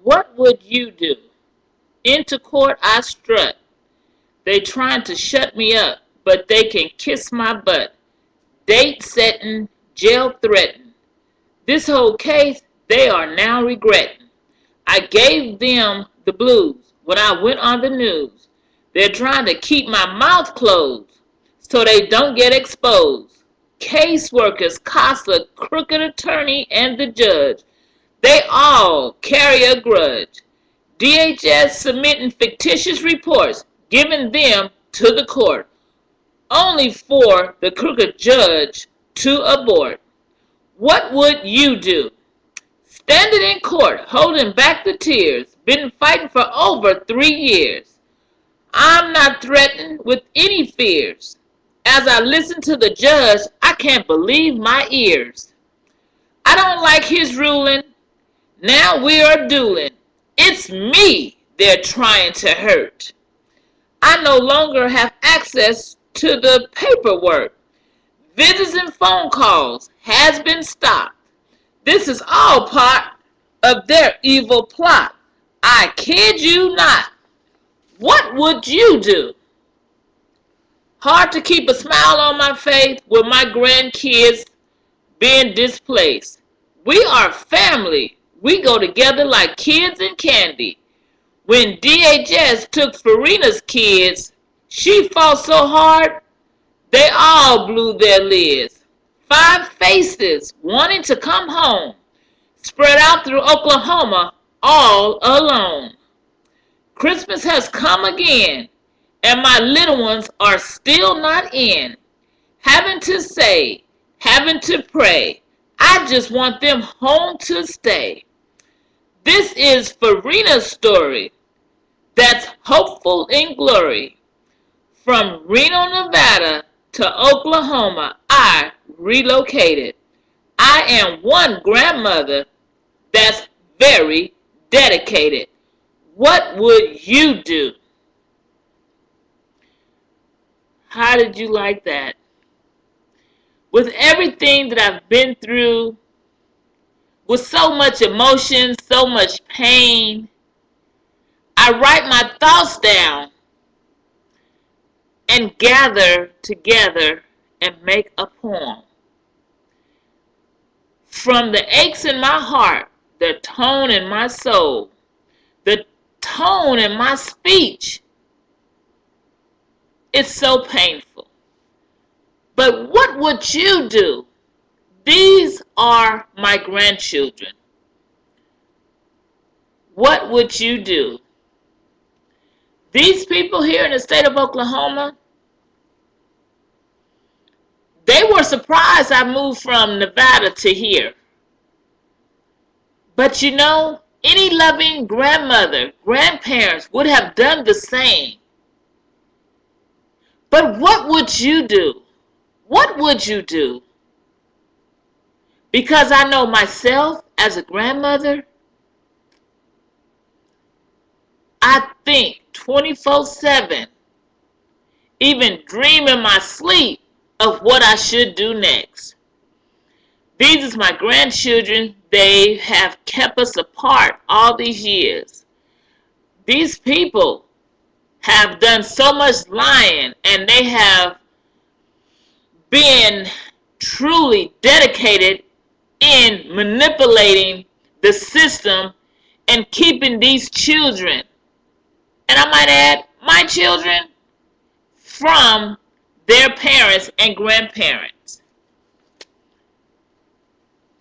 What would you do? Into court I strut. They trying to shut me up, but they can kiss my butt. Date setting, jail threatened. This whole case they are now regretting. I gave them the blues when I went on the news. They're trying to keep my mouth closed so they don't get exposed. Caseworkers, CASA, crooked attorney, and the judge, they all carry a grudge. DHS submitting fictitious reports, giving them to the court, only for the crooked judge to abort. What would you do? Standing in court, holding back the tears, been fighting for over 3 years. I'm not threatened with any fears. As I listen to the judge, I can't believe my ears. I don't like his ruling. Now we are dueling. It's me they're trying to hurt. I no longer have access to the paperwork. Visits and phone calls has been stopped. This is all part of their evil plot. I kid you not. What would you do? Hard to keep a smile on my face with my grandkids being displaced. We are family. We go together like kids and candy. When DHS took Farina's kids, she fought so hard, they all blew their lids. 5 faces wanting to come home, spread out through Oklahoma all alone. Christmas has come again, and my little ones are still not in. Having to say, having to pray, I just want them home to stay. This is Farina's story that's hopeful in glory. From Reno, Nevada to Oklahoma, I relocated. I am one grandmother that's very dedicated. What would you do? How did you like that? With everything that I've been through, with so much emotion, so much pain, I write my thoughts down and gather together and make a poem. From the aches in my heart, the tone in my soul, the tone in my speech, it's so painful. But what would you do? These are my grandchildren. What would you do? These people here in the state of Oklahoma, they were surprised I moved from Nevada to here. But you know, any loving grandmother, grandparents would have done the same. But what would you do? What would you do? Because I know myself as a grandmother, I think 24/7, even dream in my sleep of what I should do next. These are my grandchildren. They have kept us apart all these years. These people have done so much lying, and they have been truly dedicated in manipulating the system and keeping these children, and I might add, my children, from their parents and grandparents.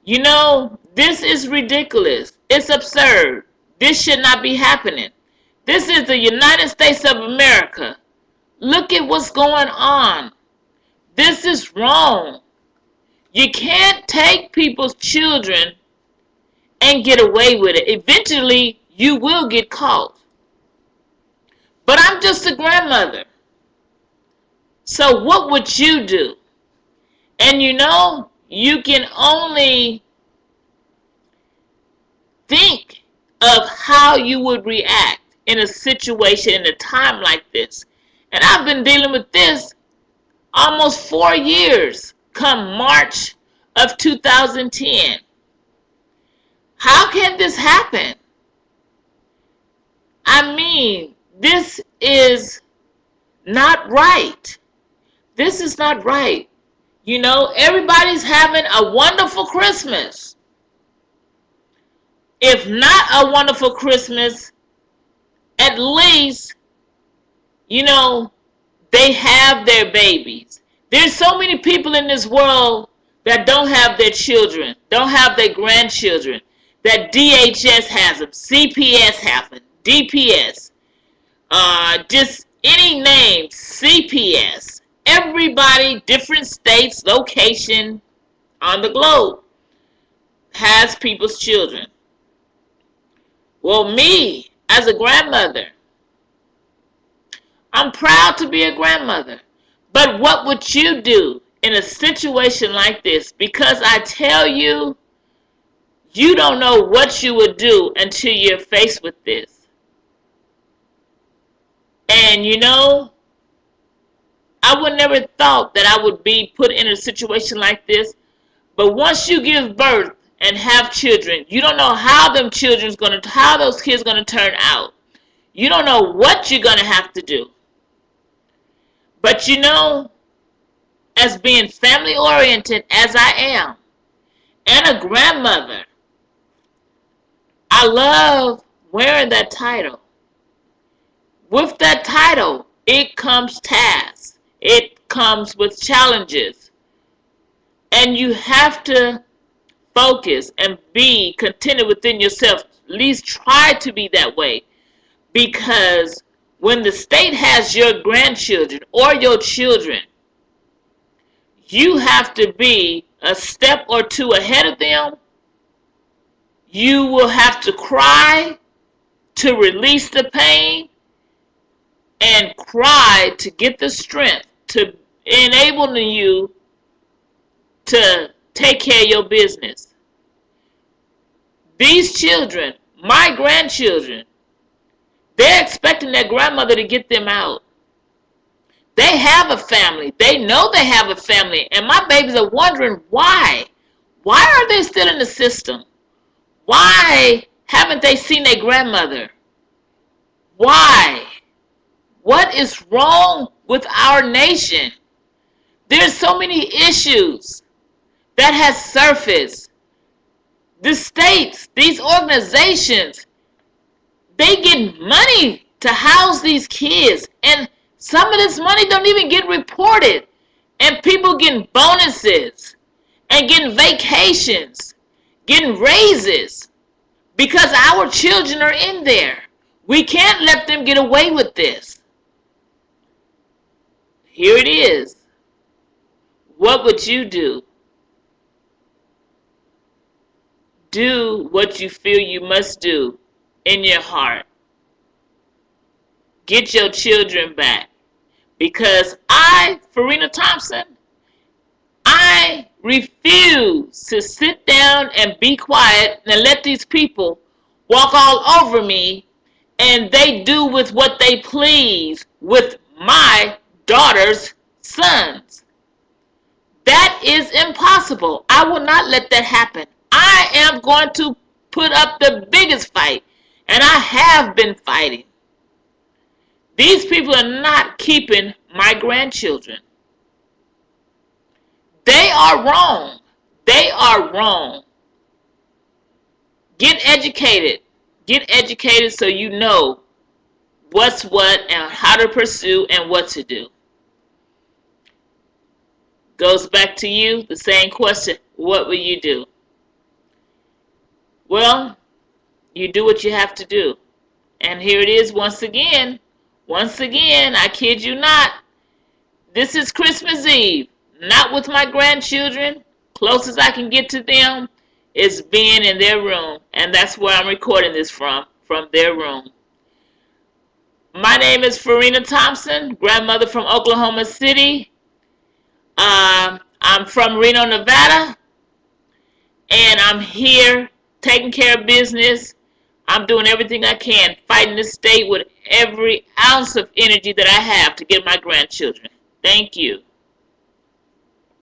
You know, this is ridiculous. It's absurd. This should not be happening. This is the United States of America. Look at what's going on. This is wrong. You can't take people's children and get away with it. Eventually, you will get caught. But I'm just a grandmother. So what would you do? And you know, you can only think of how you would react in a situation, in a time like this. And I've been dealing with this almost 4 years, come March of 2010. How can this happen? I mean, this is not right. This is not right. You know, everybody's having a wonderful Christmas. If not a wonderful Christmas, at least, you know, they have their babies. There's so many people in this world that don't have their children, don't have their grandchildren, that DHS has them, CPS has them, DPS, just any name, CPS. Everybody, different states, location on the globe has people's children. Well, me, as a grandmother, I'm proud to be a grandmother. But what would you do in a situation like this? Because I tell you, you don't know what you would do until you're faced with this. And you know, I would never thought that I would be put in a situation like this. But once you give birth and have children, you don't know how those kids gonna turn out. You don't know what you're gonna have to do. But you know, as being family oriented as I am, and a grandmother, I love wearing that title. With that title, it comes tasks. It comes with challenges. And you have to focus and be contented within yourself. At least try to be that way. Because when the state has your grandchildren or your children, you have to be a step or two ahead of them. You will have to cry to release the pain and cry to get the strength to enable you to take care of your business. These children, my grandchildren, they're expecting their grandmother to get them out. They have a family. They know they have a family. And my babies are wondering why. Why are they still in the system? Why haven't they seen their grandmother? Why? What is wrong with our nation? There's so many issues that has surfaced. The states, these organizations, they get money to house these kids, and some of this money don't even get reported, and people getting bonuses and getting vacations, getting raises because our children are in there. We can't let them get away with this. Here it is. What would you do? Do what you feel you must do in your heart. Get your children back. Because I, Farina Thompson, I refuse to sit down and be quiet and let these people walk all over me and they do with what they please with my daughter's sons. That is impossible. I will not let that happen. I am going to put up the biggest fight, and I have been fighting. These people are not keeping my grandchildren. They are wrong. They are wrong. Get educated. Get educated so you know what's what and how to pursue and what to do. Goes back to you, the same question. What will you do? Well, you do what you have to do. And here it is once again. Once again, I kid you not. This is Christmas Eve. Not with my grandchildren. Closest I can get to them is being in their room. And that's where I'm recording this from their room. My name is Farina Thompson, grandmother from Oklahoma City. I'm from Reno, Nevada. And I'm here taking care of business. I'm doing everything I can, fighting this state with every ounce of energy that I have to get my grandchildren. Thank you.